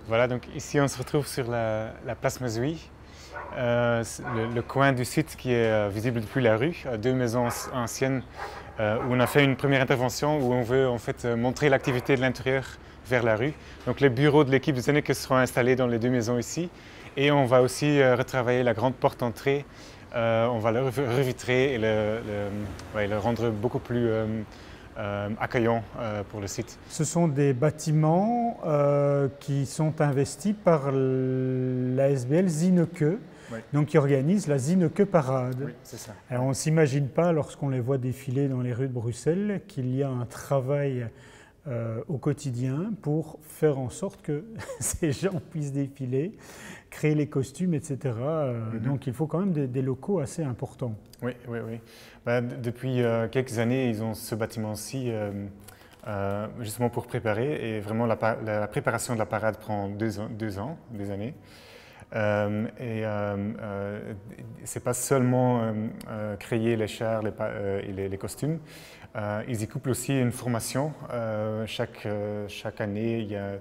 Voilà, donc ici on se retrouve sur la place Mazouille, le coin du site qui est visible depuis la rue, deux maisons anciennes où on a fait une première intervention où on veut en fait montrer l'activité de l'intérieur vers la rue. Donc les bureaux de l'équipe de Zenneke seront installés dans les deux maisons ici et on va aussi retravailler la grande porte d'entrée. On va le revitrer et le rendre beaucoup plus accueillant pour le site. Ce sont des bâtiments qui sont investis par l'ASBL Zenneke, Oui. donc qui organise la Zenneke Parade. Oui, c'est ça. Alors on ne s'imagine pas, lorsqu'on les voit défiler dans les rues de Bruxelles, qu'il y a un travail au quotidien pour faire en sorte que ces gens puissent défiler, créer les costumes, etc. Donc il faut quand même des locaux assez importants. Oui, oui, oui. Depuis quelques années, ils ont ce bâtiment-ci justement pour préparer. Et vraiment, la préparation de la parade prend deux ans, des années. C'est pas seulement créer les chars et les costumes. Ils y couplent aussi une formation. Chaque année, il y a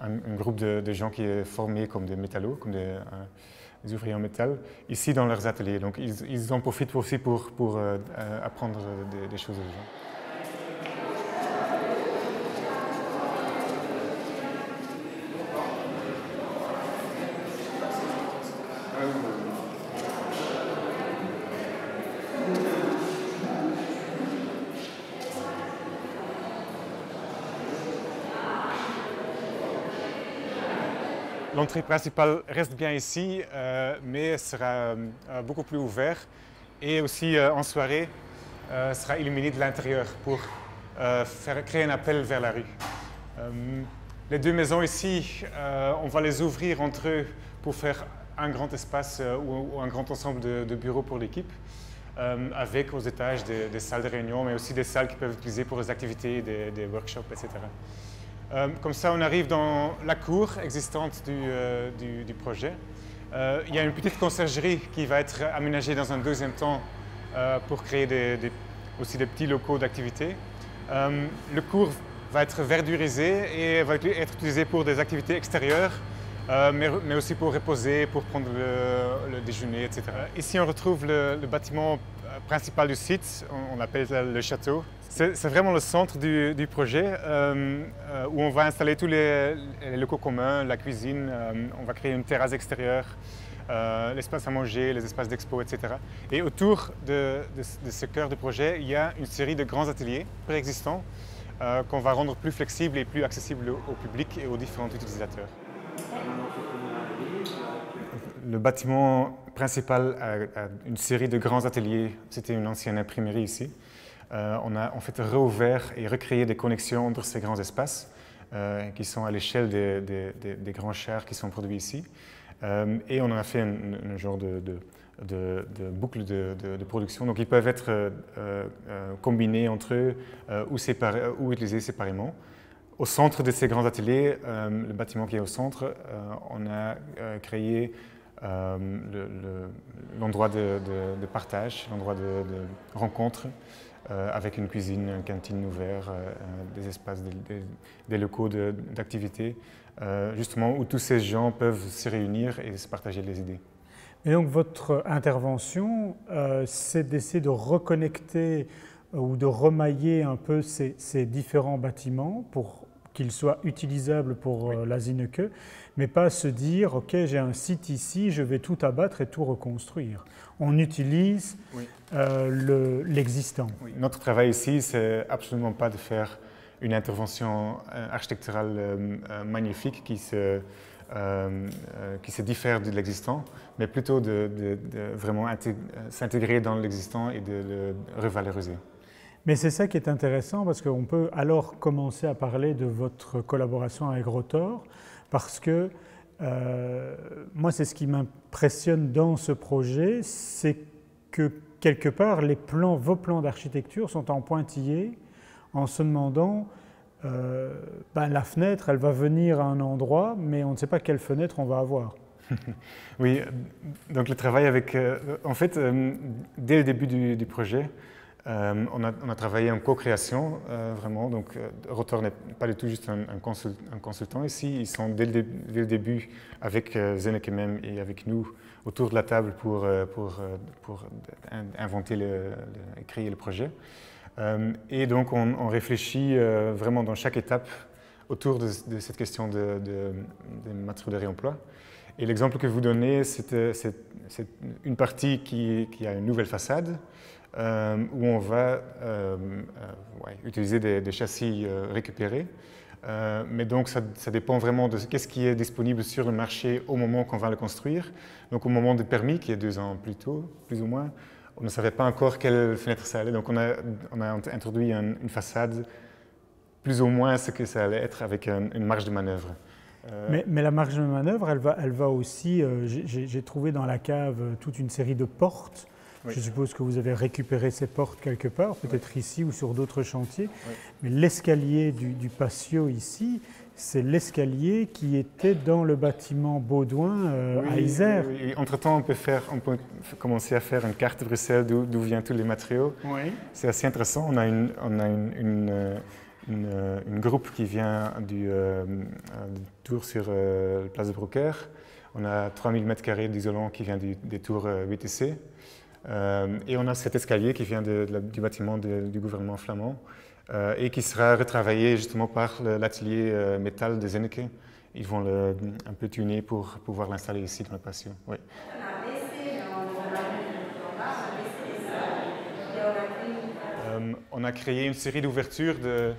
un groupe de gens qui est formé comme des métallos, comme des ouvriers en métal, ici dans leurs ateliers. Donc ils en profitent aussi pour apprendre des choses aux gens. L'entrée principale reste bien ici, mais sera beaucoup plus ouvert et aussi en soirée sera illuminé de l'intérieur pour créer un appel vers la rue. Les deux maisons ici, on va les ouvrir entre eux pour faire un grand espace ou un grand ensemble de bureaux pour l'équipe, avec aux étages des salles de réunion, mais aussi des salles qu'ils peuvent utiliser pour des activités, des workshops, etc. Comme ça, on arrive dans la cour existante du projet. Il y a une petite conciergerie qui va être aménagée dans un deuxième temps pour créer aussi des petits locaux d'activité. Le cours va être verdurisé et va être utilisé pour des activités extérieures, mais aussi pour reposer, pour prendre le déjeuner, etc. Ici, on retrouve le bâtiment principal du site, on appelle ça le château. C'est vraiment le centre du projet où on va installer tous les locaux communs, la cuisine, on va créer une terrasse extérieure, l'espace à manger, les espaces d'expo, etc. Et autour de ce cœur de projet, il y a une série de grands ateliers préexistants qu'on va rendre plus flexibles et plus accessibles au public et aux différents utilisateurs. Le bâtiment principal a une série de grands ateliers. C'était une ancienne imprimerie ici. On a en fait réouvert et recréé des connexions entre ces grands espaces qui sont à l'échelle des grands chars qui sont produits ici. Et on en a fait un genre de boucle de production. Donc ils peuvent être combinés entre eux ou utilisés séparément. Au centre de ces grands ateliers, le bâtiment qui est au centre, on a créé l'endroit de partage, l'endroit de rencontre, avec une cuisine, une cantine ouverte, des espaces, des locaux d'activité, justement où tous ces gens peuvent se réunir et se partager les idées. Et donc votre intervention, c'est d'essayer de reconnecter ou de remailler un peu ces différents bâtiments pour qu'ils soient utilisables pour la Zenneke, mais pas se dire « ok, j'ai un site ici, je vais tout abattre et tout reconstruire ». On utilise l'existant. Oui. Notre travail ici, c'est absolument pas de faire une intervention architecturale magnifique qui se diffère de l'existant, mais plutôt de vraiment s'intégrer dans l'existant et de le revaloriser. Mais c'est ça qui est intéressant parce qu'on peut alors commencer à parler de votre collaboration avec Rotor parce que moi c'est ce qui m'impressionne dans ce projet, c'est que quelque part vos plans d'architecture sont en pointillés en se demandant la fenêtre elle va venir à un endroit mais on ne sait pas quelle fenêtre on va avoir. Oui, donc le travail avec... en fait, dès le début du projet, On a travaillé en co-création, vraiment. Donc, Rotor n'est pas du tout juste un consultant ici. Ils sont dès le début avec Zenneke même et avec nous autour de la table pour inventer et créer le projet. Et donc, on réfléchit vraiment dans chaque étape autour de cette question de matériaux de réemploi. Et l'exemple que vous donnez, c'est une partie qui a une nouvelle façade, où on va utiliser des châssis récupérés. Mais donc ça dépend vraiment de qu'est-ce qui est disponible sur le marché au moment qu'on va le construire. Donc au moment du permis, qui est 2 ans plus tôt, plus ou moins, on ne savait pas encore quelle fenêtre ça allait. Donc on a introduit une façade plus ou moins ce que ça allait être avec une marge de manœuvre. Mais la marge de manœuvre, elle va aussi, j'ai trouvé dans la cave toute une série de portes. Oui. Je suppose que vous avez récupéré ces portes quelque part, peut-être ici ou sur d'autres chantiers. Oui. Mais l'escalier du patio ici, c'est l'escalier qui était dans le bâtiment Baudouin à Isère. Oui. Entre-temps, on peut commencer à faire une carte de Bruxelles d'où viennent tous les matériaux. Oui. C'est assez intéressant. On a une groupe qui vient du tour sur la place de Brocaire. On a 3000 m² d'isolant qui vient des tours WTC. Et on a cet escalier qui vient du bâtiment du gouvernement flamand et qui sera retravaillé justement par l'atelier métal de Zenneke. Ils vont un peu tuner pour pouvoir l'installer ici dans le patio. Oui. On a créé une série d'ouvertures de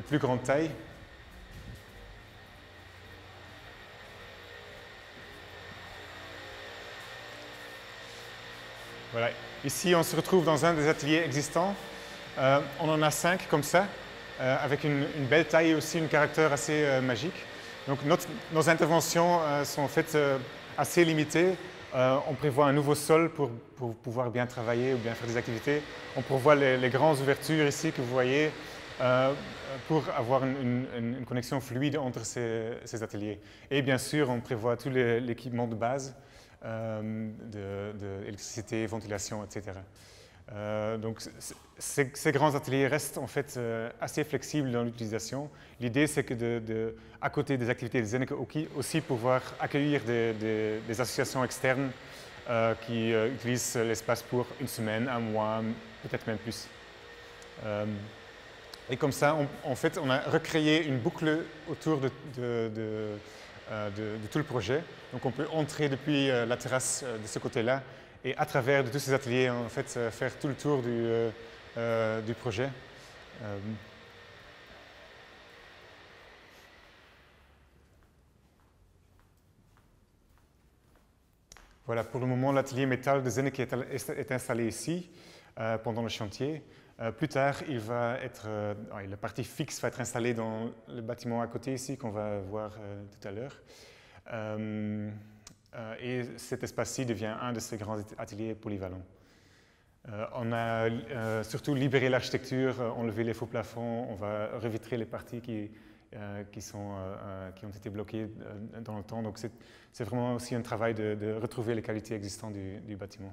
plus grande taille. Voilà. Ici, on se retrouve dans un des ateliers existants. On en a 5 comme ça, avec une belle taille et aussi un caractère assez magique. Donc nos interventions sont faites assez limitées. On prévoit un nouveau sol pour pouvoir bien travailler ou bien faire des activités. On prévoit les grandes ouvertures ici que vous voyez pour avoir une connexion fluide entre ces ateliers. Et bien sûr, on prévoit tout l'équipement de base. D'électricité, ventilation, etc. Donc ces grands ateliers restent en fait assez flexibles dans l'utilisation. L'idée c'est que à côté des activités de Zenneke aussi pouvoir accueillir des associations externes qui utilisent l'espace pour une semaine, un mois, peut-être même plus. Et comme ça, en fait, on a recréé une boucle autour de tout le projet. Donc on peut entrer depuis la terrasse de ce côté-là et à travers de tous ces ateliers, en fait, faire tout le tour du projet. Voilà, pour le moment, l'atelier métal de Zenneke est installé ici pendant le chantier. Plus tard, la partie fixe va être installée dans le bâtiment à côté ici qu'on va voir tout à l'heure. Et cet espace-ci devient un de ces grands ateliers polyvalents. On a surtout libéré l'architecture, enlevé les faux plafonds, on va revitrer les parties qui ont été bloquées dans le temps. Donc c'est vraiment aussi un travail de retrouver les qualités existantes du bâtiment.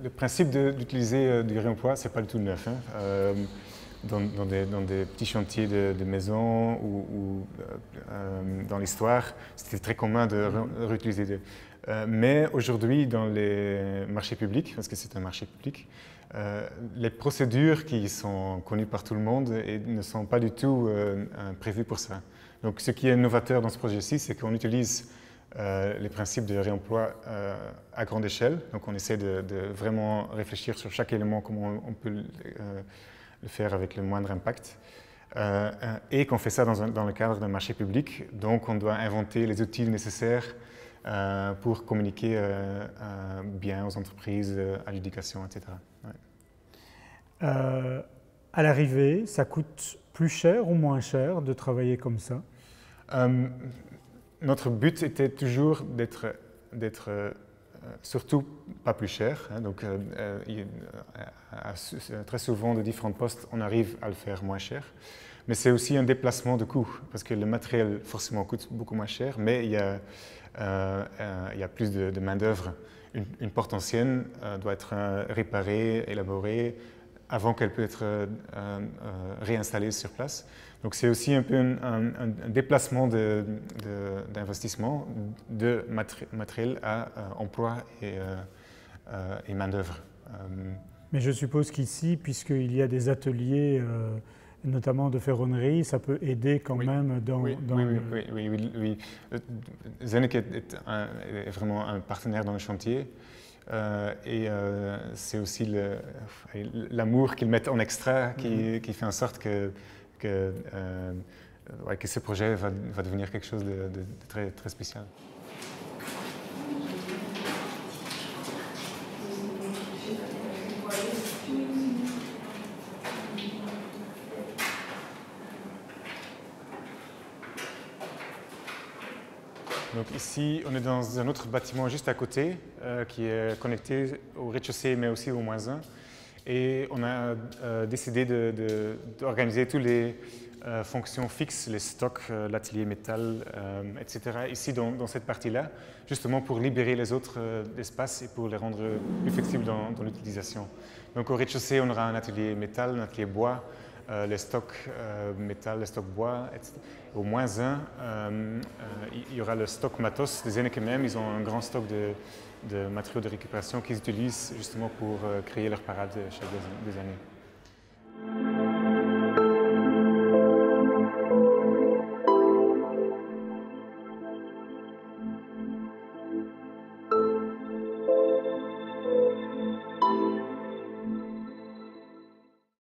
Le principe d'utiliser du réemploi, ce n'est pas du tout neuf. Hein. Dans des petits chantiers de maisons ou dans l'histoire, c'était très commun de réutiliser. Mais aujourd'hui, dans les marchés publics, parce que c'est un marché public, les procédures qui sont connues par tout le monde ne sont pas du tout prévues pour ça. Donc ce qui est novateur dans ce projet-ci, c'est qu'on utilise les principes de réemploi à grande échelle. Donc on essaie de vraiment réfléchir sur chaque élément, comment on peut le faire avec le moindre impact. Et qu'on fait ça dans le cadre d'un marché public. Donc on doit inventer les outils nécessaires pour communiquer bien aux entreprises, à l'éducation, etc. Ouais. À l'arrivée, ça coûte plus cher ou moins cher de travailler comme ça? Notre but était toujours d'être surtout pas plus cher. Hein, donc, très souvent, de différents postes, on arrive à le faire moins cher. Mais c'est aussi un déplacement de coûts, parce que le matériel forcément coûte beaucoup moins cher, mais il y a plus de main-d'œuvre. Une porte ancienne doit être réparée, élaborée, avant qu'elle puisse être réinstallée sur place. Donc c'est aussi un peu un déplacement d'investissement de matériel à emploi et main-d'œuvre. Mais je suppose qu'ici, puisqu'il y a des ateliers, notamment de ferronnerie, ça peut aider quand même dans... Oui. Zenneke est vraiment un partenaire dans le chantier. C'est aussi l'amour qu'ils mettent en extra qui fait en sorte que ce projet va devenir quelque chose de très, très spécial. Donc ici, on est dans un autre bâtiment juste à côté qui est connecté au rez-de-chaussée mais aussi au -1. Et on a décidé d'organiser toutes les fonctions fixes, les stocks, l'atelier métal, etc. ici dans cette partie-là, justement pour libérer les autres espaces et pour les rendre plus flexibles dans l'utilisation. Donc au rez-de-chaussée, on aura un atelier métal, un atelier bois, les stocks métal, les stocks bois, etc. Au -1, il y aura le stock matos des Zenneke même. Ils ont un grand stock de matériaux de récupération qu'ils utilisent justement pour créer leur parade chaque des années.